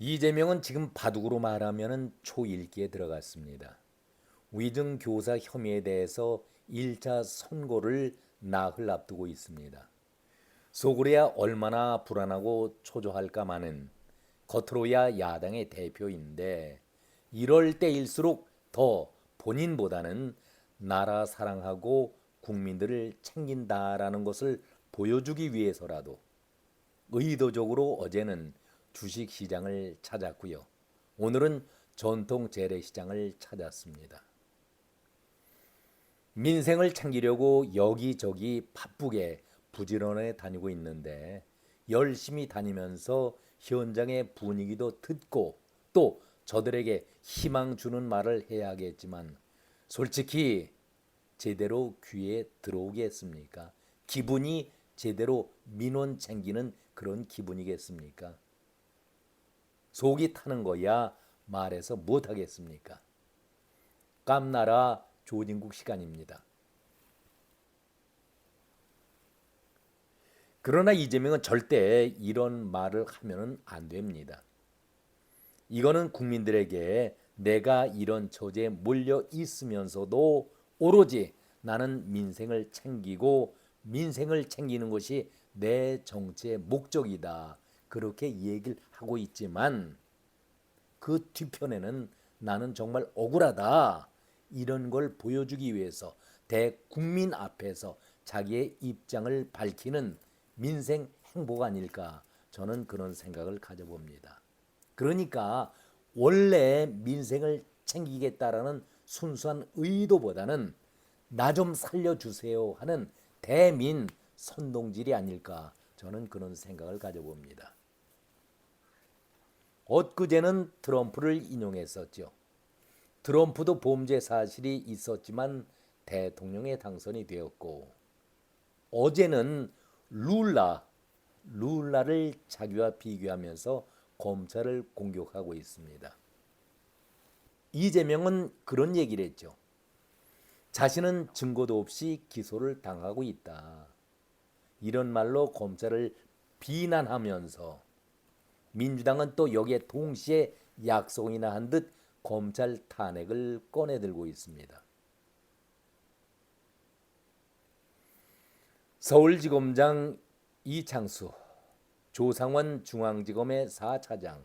이재명은 지금 바둑으로 말하면 초읽기에 들어갔습니다. 위증교사 혐의에 대해서 1차 선고를 나흘 앞두고 있습니다. 속으로야 얼마나 불안하고 초조할까마는 겉으로야 야당의 대표인데 이럴 때일수록 더 본인보다는 나라 사랑하고 국민들을 챙긴다라는 것을 보여주기 위해서라도 의도적으로 어제는 주식시장을 찾았고요. 오늘은 전통 재래시장을 찾았습니다. 민생을 챙기려고 여기저기 바쁘게 부지런해 다니고 있는데 열심히 다니면서 현장의 분위기도 듣고 또 저들에게 희망 주는 말을 해야겠지만 솔직히 제대로 귀에 들어오겠습니까? 기분이 제대로 민원 챙기는 그런 기분이겠습니까? 속이 타는 거야 말해서 못하겠습니까? 깜나라 조진국 시간입니다. 그러나 이재명은 절대 이런 말을 하면 안 됩니다. 이거는 국민들에게 내가 이런 처지에 몰려 있으면서도 오로지 나는 민생을 챙기고 민생을 챙기는 것이 내 정치의 목적이다. 그렇게 얘기를 하고 있지만 그 뒤편에는 나는 정말 억울하다. 이런 걸 보여주기 위해서 대국민 앞에서 자기의 입장을 밝히는 민생 행보가 아닐까 저는 그런 생각을 가져봅니다. 그러니까 원래 민생을 챙기겠다라는 순수한 의도보다는 나 좀 살려주세요 하는 대민 선동질이 아닐까 저는 그런 생각을 가져봅니다. 엊그제는 트럼프를 인용했었죠. 트럼프도 범죄 사실이 있었지만 대통령에 당선이 되었고 어제는 룰라를 자기와 비교하면서 검찰을 공격하고 있습니다. 이재명은 그런 얘기를 했죠. 자신은 증거도 없이 기소를 당하고 있다. 이런 말로 검찰을 비난하면서 민주당은 또 여기에 동시에 약속이나 한 듯 검찰 탄핵을 꺼내들고 있습니다. 서울지검장 이창수, 조상원 중앙지검의 4차장,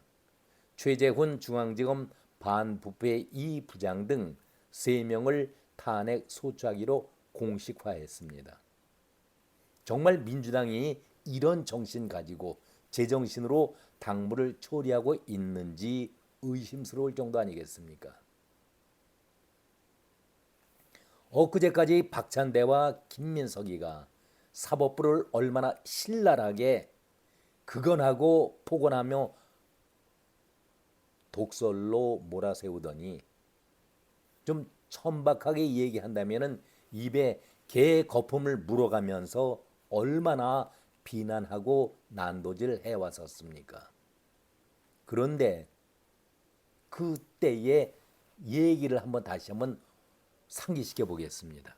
최재훈 중앙지검 반부패 2부장 등 3명을 탄핵 소추하기로 공식화했습니다. 정말 민주당이 이런 정신 가지고 제정신으로 당무를 처리하고 있는지 의심스러울 정도 아니겠습니까? 엊그제까지 박찬대와 김민석이가 사법부를 얼마나 신랄하게 극언하고 폭언하며 독설로 몰아세우더니 좀 천박하게 얘기한다면은 입에 개 거품을 물어가면서 얼마나 비난하고 난도질 해왔었습니까? 그런데 그때의 얘기를 다시 한번 상기시켜 보겠습니다.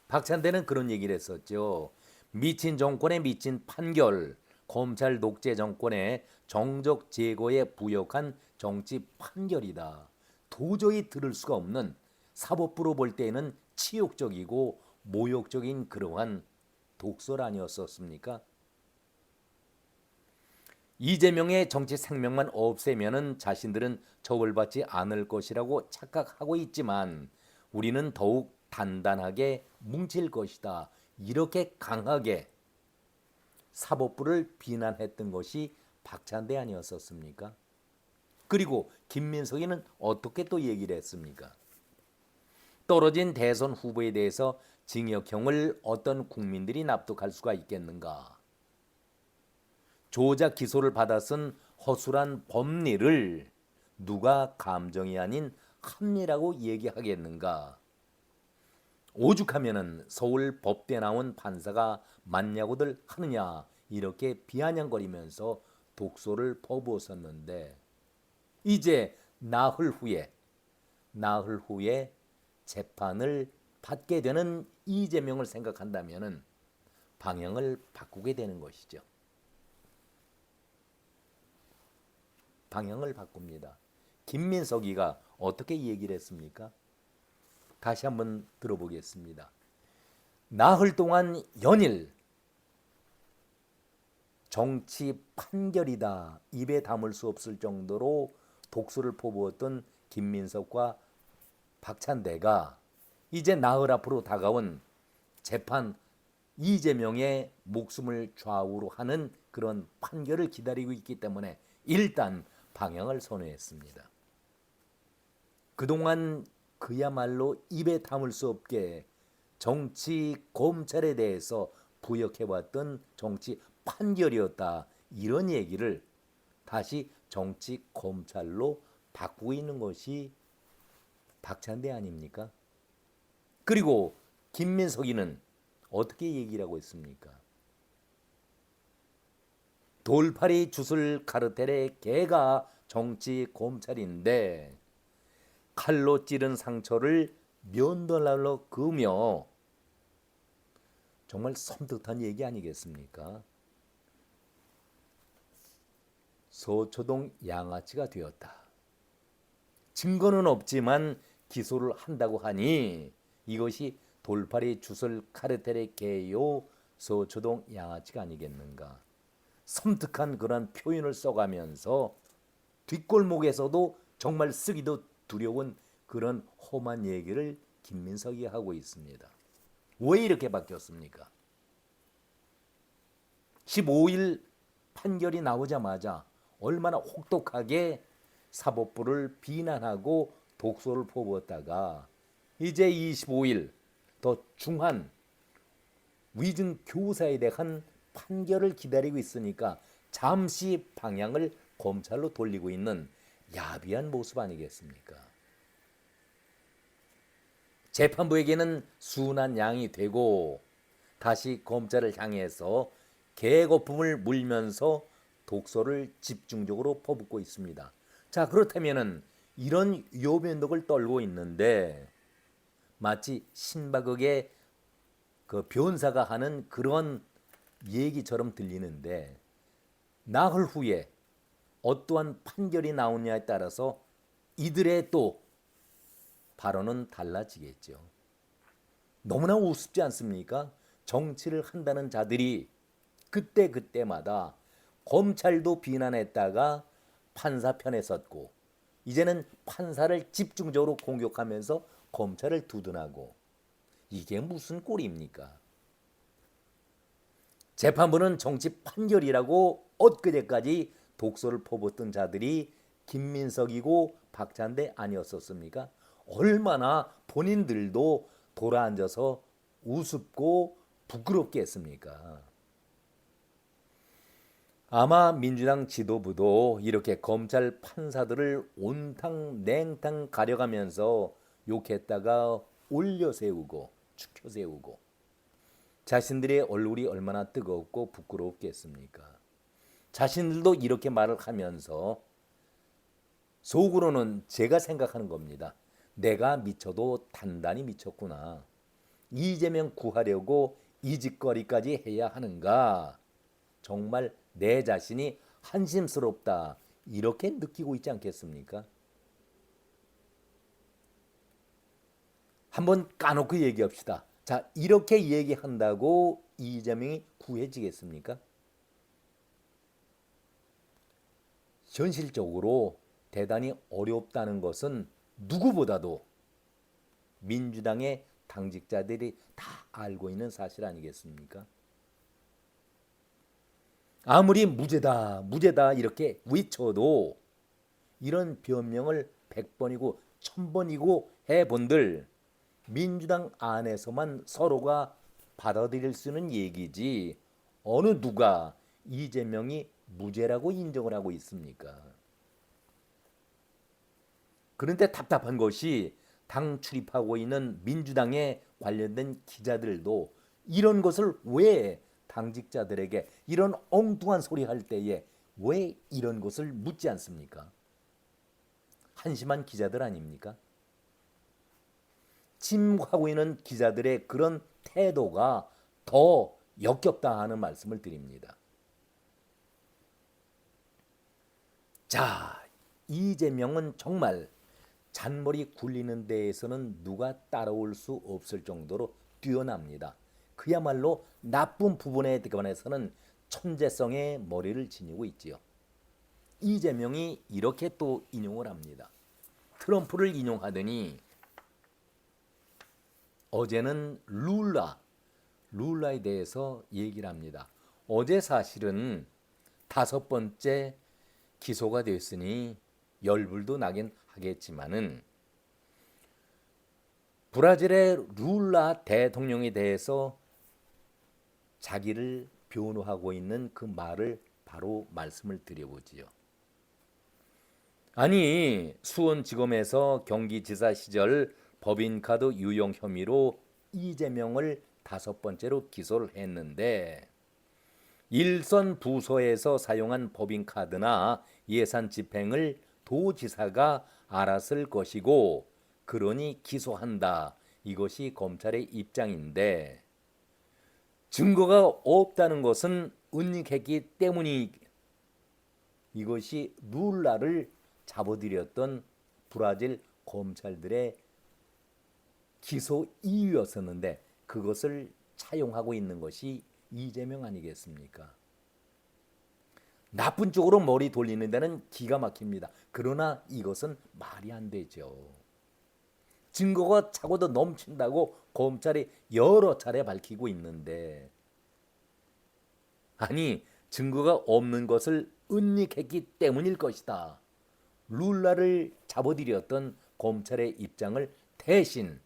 박찬대는 그런 얘기를 했었죠. 미친 정권의 미친 판결, 검찰 독재 정권의 정적 제거에 부역한 정치 판결이다. 도저히 들을 수가 없는 사법부로 볼 때에는 치욕적이고 모욕적인 그러한 독설 아니었었습니까? 이재명의 정치 생명만 없애면은 자신들은 처벌받지 않을 것이라고 착각하고 있지만 우리는 더욱 단단하게 뭉칠 것이다. 이렇게 강하게 사법부를 비난했던 것이 박찬대 아니었었습니까? 그리고 김민석이는 어떻게 또 얘기를 했습니까? 떨어진 대선 후보에 대해서 징역형을 어떤 국민들이 납득할 수가 있겠는가? 조작 기소를 받아 쓴 허술한 법리를 누가 감정이 아닌 합리라고 얘기하겠는가? 오죽하면은 서울 법대 나온 판사가 맞냐고들 하느냐 이렇게 비아냥거리면서 독소를 퍼부었었는데 이제 나흘 후에 재판을 받게 되는 이재명을 생각한다면은 방향을 바꾸게 되는 것이죠. 방향을 바꿉니다. 김민석이가 어떻게 얘기를 했습니까? 다시 한번 들어보겠습니다. 나흘 동안 연일 정치 판결이다 입에 담을 수 없을 정도로 독소를 퍼부었던 김민석과 박찬대가 이제 나흘 앞으로 다가온 재판 이재명의 목숨을 좌우로 하는 그런 판결을 기다리고 있기 때문에 일단 방향을 선회했습니다. 그동안 그야말로 입에 담을 수 없게 정치 검찰에 대해서 부역해왔던 정치 판결이었다. 이런 얘기를 다시 정치 검찰로 바꾸고 있는 것이 박찬대 아닙니까? 그리고 김민석이는 어떻게 얘기를 하고 있습니까? 돌팔이 주술 카르텔의 개가 정치 검찰인데 칼로 찌른 상처를 면도날로 그으며 정말 섬뜩한 얘기 아니겠습니까? 서초동 양아치가 되었다. 증거는 없지만 기소를 한다고 하니 이것이 돌팔이 주술 카르텔의 개요 서초동 양아치가 아니겠는가. 섬뜩한 그런 표현을 써가면서 뒷골목에서도 정말 쓰기도 두려운 그런 험한 얘기를 김민석이 하고 있습니다. 왜 이렇게 바뀌었습니까? 15일 판결이 나오자마자 얼마나 혹독하게 사법부를 비난하고 독소를 퍼부었다가 이제 25일 더 중한 위증 교사에 대한 판결을 기다리고 있으니까 잠시 방향을 검찰로 돌리고 있는 야비한 모습 아니겠습니까? 재판부에게는 순한 양이 되고 다시 검찰을 향해서 개거품을 물면서 독소를 집중적으로 퍼붓고 있습니다. 자, 그렇다면은 이런 요변덕을 떨고 있는데 마치 신바극의 그 변사가 하는 그런 얘기처럼 들리는데 나흘 후에 어떠한 판결이 나오냐에 따라서 이들의 또 발언은 달라지겠죠. 너무나 우습지 않습니까? 정치를 한다는 자들이 그때마다 검찰도 비난했다가 판사 편에 섰고 이제는 판사를 집중적으로 공격하면서 검찰을 두둔하고 이게 무슨 꼴입니까? 재판부는 정치 판결이라고 엊그제까지 독소를 퍼붓던 자들이 김민석이고 박찬대 아니었었습니까? 얼마나 본인들도 돌아앉아서 우습고 부끄럽게 했습니까? 아마 민주당 지도부도 이렇게 검찰 판사들을 온탕 냉탕 가려가면서 욕했다가 올려세우고 축혀세우고 자신들의 얼굴이 얼마나 뜨겁고 부끄럽겠습니까? 자신들도 이렇게 말을 하면서 속으로는 제가 생각하는 겁니다. 내가 미쳐도 단단히 미쳤구나. 이재명 구하려고 이 짓거리까지 해야 하는가? 정말 내 자신이 한심스럽다. 이렇게 느끼고 있지 않겠습니까? 한번 까놓고 얘기합시다. 자, 이렇게 얘기한다고 이재명이 구해지겠습니까? 현실적으로 대단히 어렵다는 것은 누구보다도 민주당의 당직자들이 다 알고 있는 사실 아니겠습니까? 아무리 무죄다 무죄다 이렇게 외쳐도 이런 변명을 100번이고 1000번이고 해본들 민주당 안에서만 서로가 받아들일 수 있는 얘기지 어느 누가 이재명이 무죄라고 인정을 하고 있습니까? 그런데 답답한 것이 당 출입하고 있는 민주당에 관련된 기자들도 이런 것을 왜 당직자들에게 이런 엉뚱한 소리 할 때에 왜 이런 것을 묻지 않습니까? 한심한 기자들 아닙니까? 침묵하고 있는 기자들의 그런 태도가 더 역겹다 하는 말씀을 드립니다. 자, 이재명은 정말 잔머리 굴리는 데에서는 누가 따라올 수 없을 정도로 뛰어납니다. 그야말로 나쁜 부분에 관해서는 천재성의 머리를 지니고 있지요. 이재명이 이렇게 또 인용을 합니다. 트럼프를 인용하더니 어제는 룰라에 대해서 얘기를 합니다. 어제 사실은 5번째 기소가 됐으니 열불도 나긴 하겠지만은 브라질의 룰라 대통령에 대해서 자기를 변호하고 있는 그 말을 바로 말씀을 드려보지요. 아니, 수원지검에서 경기지사 시절 법인카드 유용 혐의로 이재명을 5번째로 기소를 했는데 일선 부서에서 사용한 법인카드나 예산 집행을 도지사가 알았을 것이고 그러니 기소한다. 이것이 검찰의 입장인데 증거가 없다는 것은 은닉했기 때문이 이것이 룰라를 잡아들였던 브라질 검찰들의 기소 이유였었는데 그것을 차용하고 있는 것이 이재명 아니겠습니까? 나쁜 쪽으로 머리 돌리는 데는 기가 막힙니다. 그러나 이것은 말이 안 되죠. 증거가 차고도 넘친다고 검찰이 여러 차례 밝히고 있는데 아니 증거가 없는 것을 은닉했기 때문일 것이다. 룰라를 잡아들였던 검찰의 입장을 대신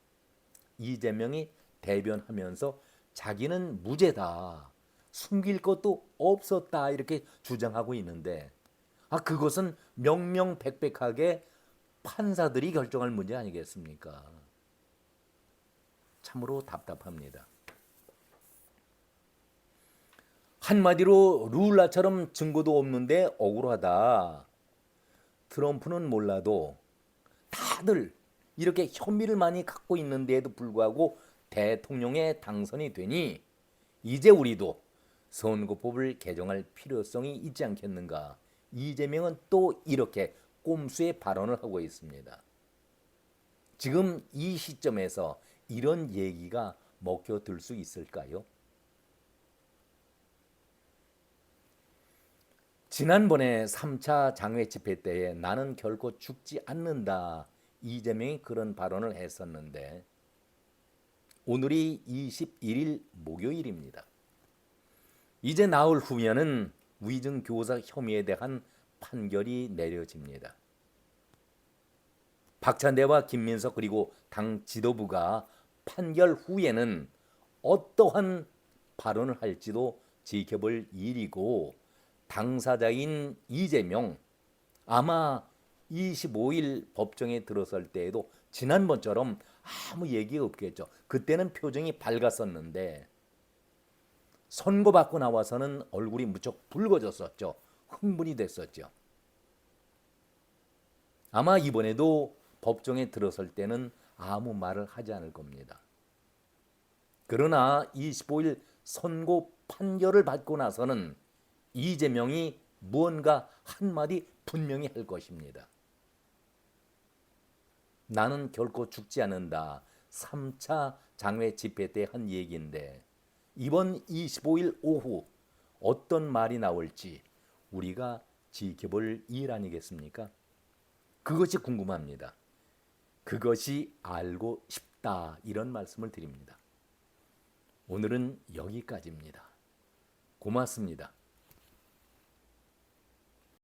이재명이 대변하면서 자기는 무죄다. 숨길 것도 없었다. 이렇게 주장하고 있는데 그것은 명명백백하게 판사들이 결정할 문제 아니겠습니까? 참으로 답답합니다. 한마디로 룰라처럼 증거도 없는데 억울하다. 트럼프는 몰라도 다들 이렇게 혐의를 많이 갖고 있는데에도 불구하고 대통령에 당선이 되니 이제 우리도 선거법을 개정할 필요성이 있지 않겠는가. 이재명은 또 이렇게 꼼수의 발언을 하고 있습니다. 지금 이 시점에서 이런 얘기가 먹혀들 수 있을까요? 지난번에 3차 장외 집회 때에 나는 결코 죽지 않는다. 이재명이 그런 발언을 했었는데 오늘이 21일 목요일입니다. 이제 나흘 후면은 위증교사 혐의에 대한 판결이 내려집니다. 박찬대와 김민석 그리고 당 지도부가 판결 후에는 어떠한 발언을 할지도 지켜볼 일이고 당사자인 이재명 아마 25일 법정에 들어설 때에도 지난번처럼 아무 얘기가 없겠죠. 그때는 표정이 밝았었는데 선고받고 나와서는 얼굴이 무척 붉어졌었죠. 흥분이 됐었죠. 아마 이번에도 법정에 들어설 때는 아무 말을 하지 않을 겁니다. 그러나 25일 선고 판결을 받고 나서는 이재명이 무언가 한마디 분명히 할 것입니다. 나는 결코 죽지 않는다. 3차 장외 집회 때 한 얘기인데 이번 25일 오후 어떤 말이 나올지 우리가 지켜볼 일 아니겠습니까? 그것이 궁금합니다. 그것이 알고 싶다. 이런 말씀을 드립니다. 오늘은 여기까지입니다. 고맙습니다.